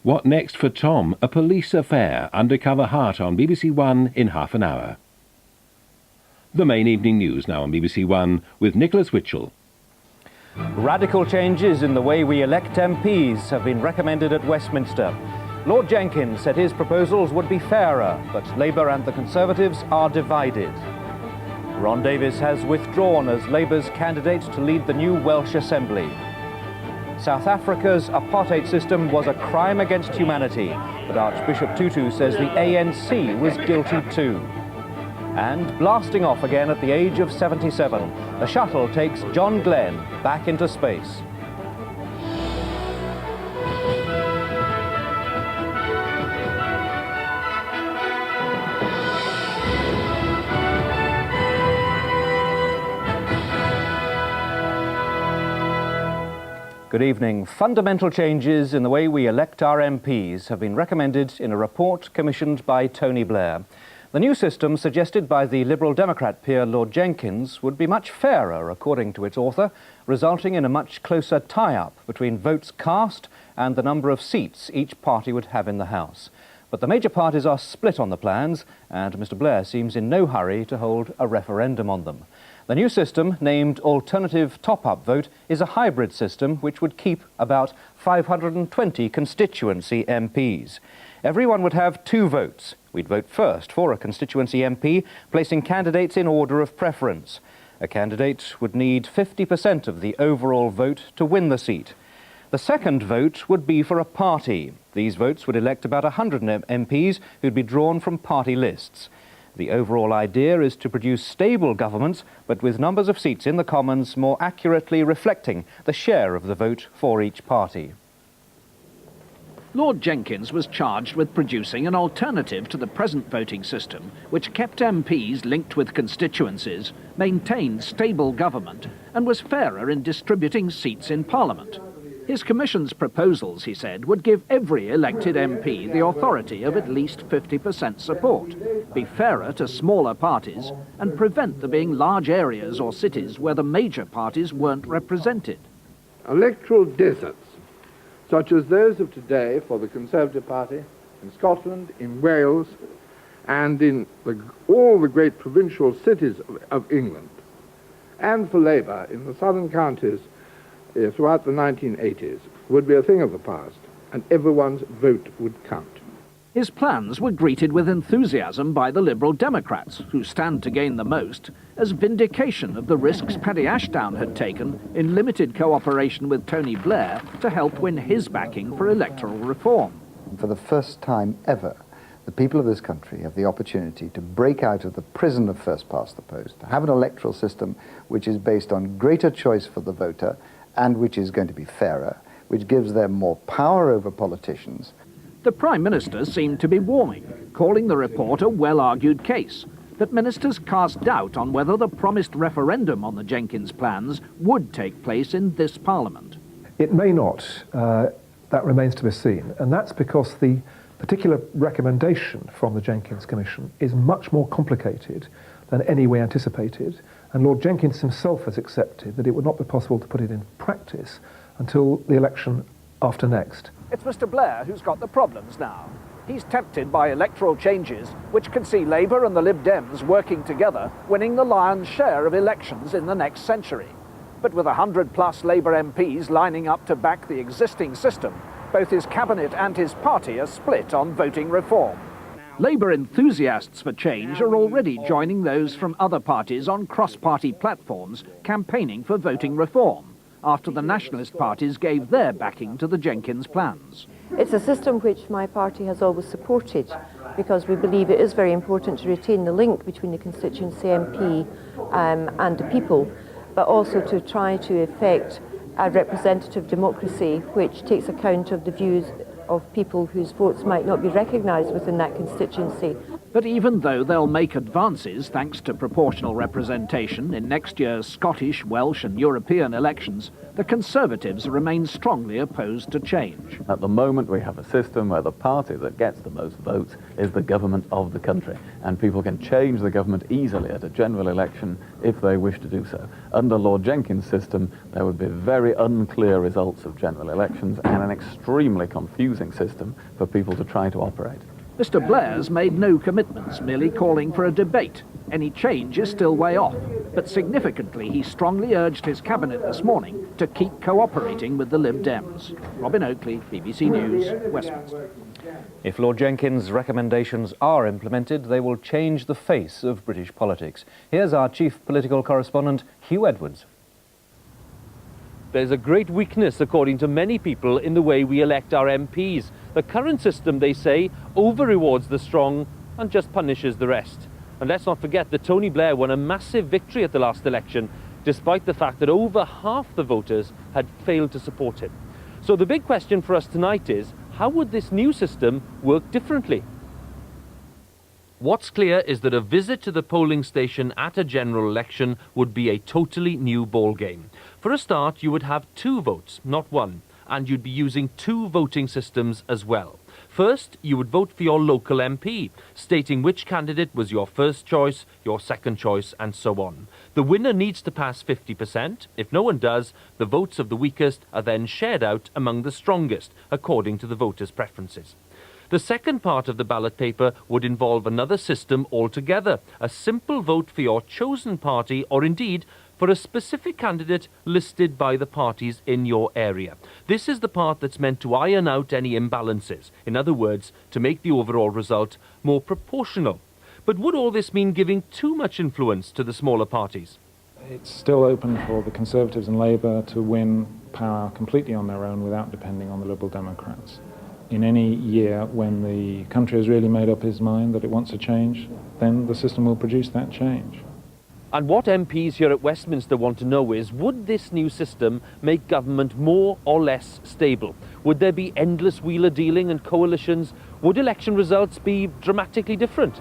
What next for Tom? A police affair. Undercover Heart on BBC One in half an hour. The main evening news now on BBC One with Nicholas Witchell. Radical changes in the way we elect MPs have been recommended at Westminster. Lord Jenkins said his proposals would be fairer, but Labour and the Conservatives are divided. Ron Davies has withdrawn as Labour's candidate to lead the new Welsh Assembly. South Africa's apartheid system was a crime against humanity, but Archbishop Tutu says the ANC was guilty too. And blasting off again at the age of 77, the shuttle takes John Glenn back into space. Good evening. Fundamental changes in the way we elect our MPs have been recommended in a report commissioned by Tony Blair. The new system suggested by the Liberal Democrat peer Lord Jenkins would be much fairer, according to its author, resulting in a much closer tie-up between votes cast and the number of seats each party would have in the House. But the major parties are split on the plans, and Mr Blair seems in no hurry to hold a referendum on them. The new system, named Alternative Top-Up Vote, is a hybrid system which would keep about 520 constituency MPs. Everyone would have 2 votes. We'd vote first for a constituency MP, placing candidates in order of preference. A candidate would need 50% of the overall vote to win the seat. The second vote would be for a party. These votes would elect about 100 MPs who'd be drawn from party lists. The overall idea is to produce stable governments, but with numbers of seats in the Commons more accurately reflecting the share of the vote for each party. Lord Jenkins was charged with producing an alternative to the present voting system, which kept MPs linked with constituencies, maintained stable government, and was fairer in distributing seats in Parliament. His Commission's proposals, he said, would give every elected MP the authority of at least 50% support, be fairer to smaller parties, and prevent there being large areas or cities where the major parties weren't represented. Electoral deserts, such as those of today for the Conservative Party in Scotland, in Wales, and in all the great provincial cities of England, and for Labour in the southern counties throughout the 1980s, would be a thing of the past, and everyone's vote would count. His plans were greeted with enthusiasm by the Liberal Democrats, who stand to gain the most, as vindication of the risks Paddy Ashdown had taken in limited cooperation with Tony Blair to help win his backing for electoral reform. For the first time ever, the people of this country have the opportunity to break out of the prison of first past the post, to have an electoral system which is based on greater choice for the voter and which is going to be fairer, which gives them more power over politicians. The Prime Minister seemed to be warming, calling the report a well-argued case, but ministers cast doubt on whether the promised referendum on the Jenkins plans would take place in this Parliament. It may not. That remains to be seen, and that's because the particular recommendation from the Jenkins Commission is much more complicated than any we anticipated, and Lord Jenkins himself has accepted that it would not be possible to put it in practice until the election after next. It's Mr Blair who's got the problems now. He's tempted by electoral changes which could see Labour and the Lib Dems working together, winning the lion's share of elections in the next century. But with 100+ Labour MPs lining up to back the existing system, both his cabinet and his party are split on voting reform. Labour enthusiasts for change are already joining those from other parties on cross-party platforms campaigning for voting reform, after the nationalist parties gave their backing to the Jenkins plans. It's a system which my party has always supported, because we believe it is very important to retain the link between the constituency MP and the people, but also to try to effect a representative democracy which takes account of the views of people whose votes might not be recognised within that constituency. But even though they'll make advances thanks to proportional representation in next year's Scottish, Welsh and European elections, the Conservatives remain strongly opposed to change. At the moment we have a system where the party that gets the most votes is the government of the country, and people can change the government easily at a general election if they wish to do so. Under Lord Jenkins' system there would be very unclear results of general elections and an extremely confusing system for people to try to operate. Mr Blair's made no commitments, merely calling for a debate. Any change is still way off, but significantly he strongly urged his cabinet this morning to keep cooperating with the Lib Dems. Robin Oakley, BBC News, Westminster. If Lord Jenkins' recommendations are implemented, they will change the face of British politics. Here's our chief political correspondent, Huw Edwards. There's a great weakness, according to many people, in the way we elect our MPs. The current system, they say, over-rewards the strong and just punishes the rest. And let's not forget that Tony Blair won a massive victory at the last election, despite the fact that over half the voters had failed to support him. So the big question for us tonight is, how would this new system work differently? What's clear is that a visit to the polling station at a general election would be a totally new ballgame. For a start, you would have 2 votes, not 1, and you'd be using 2 voting systems as well. First, you would vote for your local MP, stating which candidate was your first choice, your second choice, and so on. The winner needs to pass 50%. If no one does, the votes of the weakest are then shared out among the strongest, according to the voters' preferences. The second part of the ballot paper would involve another system altogether, a simple vote for your chosen party, or indeed for a specific candidate listed by the parties in your area. This is the part that's meant to iron out any imbalances, in other words, to make the overall result more proportional. But would all this mean giving too much influence to the smaller parties? It's still open for the Conservatives and Labour to win power completely on their own without depending on the Liberal Democrats. In any year when the country has really made up its mind that it wants a change, then the system will produce that change. And what MPs here at Westminster want to know is, would this new system make government more or less stable? Would there be endless wheeler dealing and coalitions? Would election results be dramatically different?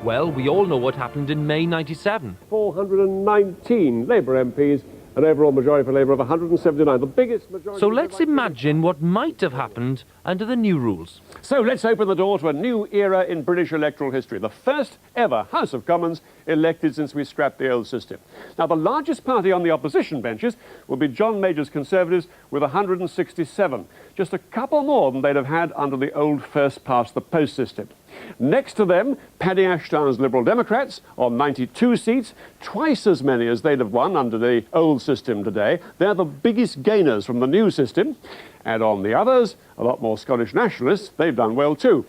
Well, we all know what happened in May '97. 419 Labour MPs, an overall majority for Labour of 179, the biggest majority. So let's imagine what might have happened under the new rules. So let's open the door to a new era in British electoral history, the first ever House of Commons elected since we scrapped the old system. Now, the largest party on the opposition benches will be John Major's Conservatives with 167, just a couple more than they'd have had under the old first-past-the-post system. Next to them, Paddy Ashton's Liberal Democrats on 92 seats, twice as many as they'd have won under the old system today. They're the biggest gainers from the new system. And on the others, a lot more Scottish nationalists, they've done well too.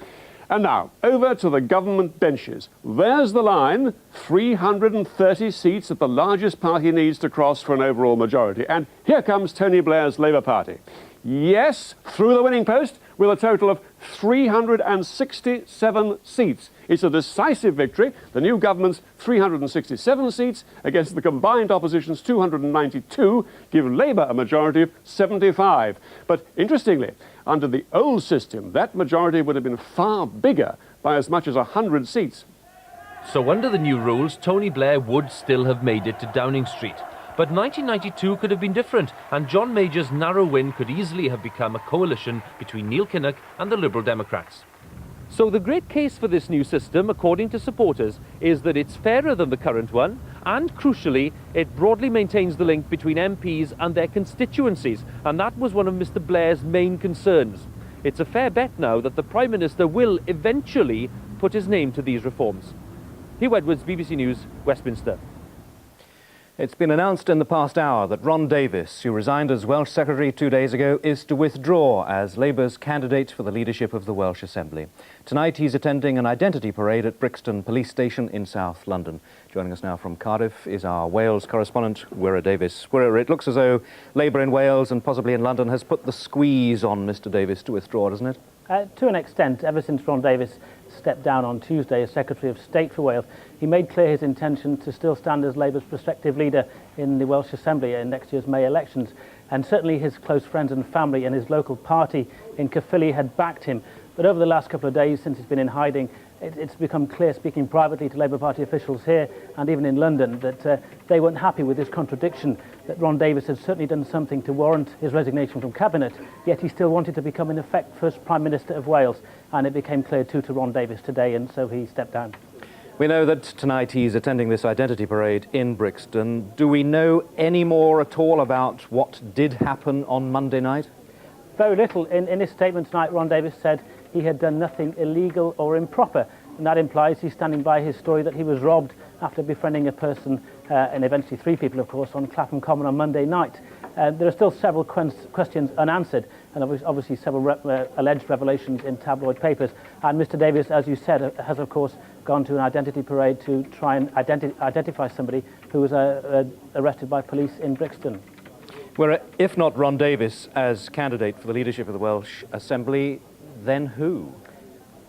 And now, over to the government benches. There's the line, 330 seats that the largest party needs to cross for an overall majority. And here comes Tony Blair's Labour Party. Yes, through the winning post with a total of 367 seats. It's a decisive victory. The new government's 367 seats against the combined opposition's 292 give Labour a majority of 75. But interestingly, under the old system, that majority would have been far bigger by as much as 100 seats. So under the new rules, Tony Blair would still have made it to Downing Street. But 1992 could have been different, and John Major's narrow win could easily have become a coalition between Neil Kinnock and the Liberal Democrats. So the great case for this new system, according to supporters, is that it's fairer than the current one, and crucially, it broadly maintains the link between MPs and their constituencies, and that was one of Mr Blair's main concerns. It's a fair bet now that the Prime Minister will eventually put his name to these reforms. Huw Edwards, BBC News, Westminster. It's been announced in the past hour that Ron Davies, who resigned as Welsh Secretary 2 days ago, is to withdraw as Labour's candidate for the leadership of the Welsh Assembly. Tonight he's attending an identity parade at Brixton Police Station in South London. Joining us now from Cardiff is our Wales correspondent, Wyre Davies. Wyre, it looks as though Labour in Wales and possibly in London has put the squeeze on Mr Davies to withdraw, doesn't it? To an extent, ever since Ron Davies stepped down on Tuesday as Secretary of State for Wales, he made clear his intention to still stand as Labour's prospective leader in the Welsh Assembly in next year's May elections. And certainly his close friends and family and his local party in Caerphilly had backed him. But over the last couple of days, since he's been in hiding, it's become clear, speaking privately to Labour Party officials here and even in London, that they weren't happy with this contradiction, that Ron Davies had certainly done something to warrant his resignation from Cabinet, yet he still wanted to become, in effect, first Prime Minister of Wales. And it became clear too to Ron Davies today, and so he stepped down. We know that tonight he's attending this identity parade in Brixton. Do we know any more at all about what did happen on Monday night? Very little. In his statement tonight, Ron Davies said he had done nothing illegal or improper, and that implies he's standing by his story that he was robbed after befriending a person, and eventually 3 people, of course, on Clapham Common on Monday night. There are still several questions unanswered, and obviously several alleged revelations in tabloid papers. And Mr Davies, as you said, has of course gone to an identity parade to try and identify somebody who was arrested by police in Brixton. Well, if not Ron Davies as candidate for the leadership of the Welsh Assembly, then who?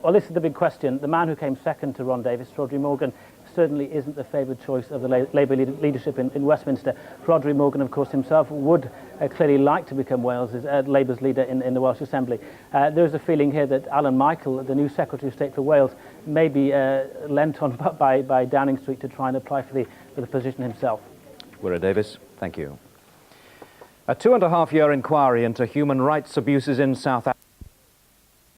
Well, this is the big question. The man who came second to Ron Davies, Rhodri Morgan, certainly isn't the favoured choice of the Labour leadership in Westminster. Rhodri Morgan, of course, himself would clearly like to become Wales's Labour's leader in the Welsh Assembly. There's a feeling here that Alan Michael, the new Secretary of State for Wales, may be lent on by Downing Street to try and apply for the position himself. Wyre Davies, thank you. A 2.5-year inquiry into human rights abuses in South Africa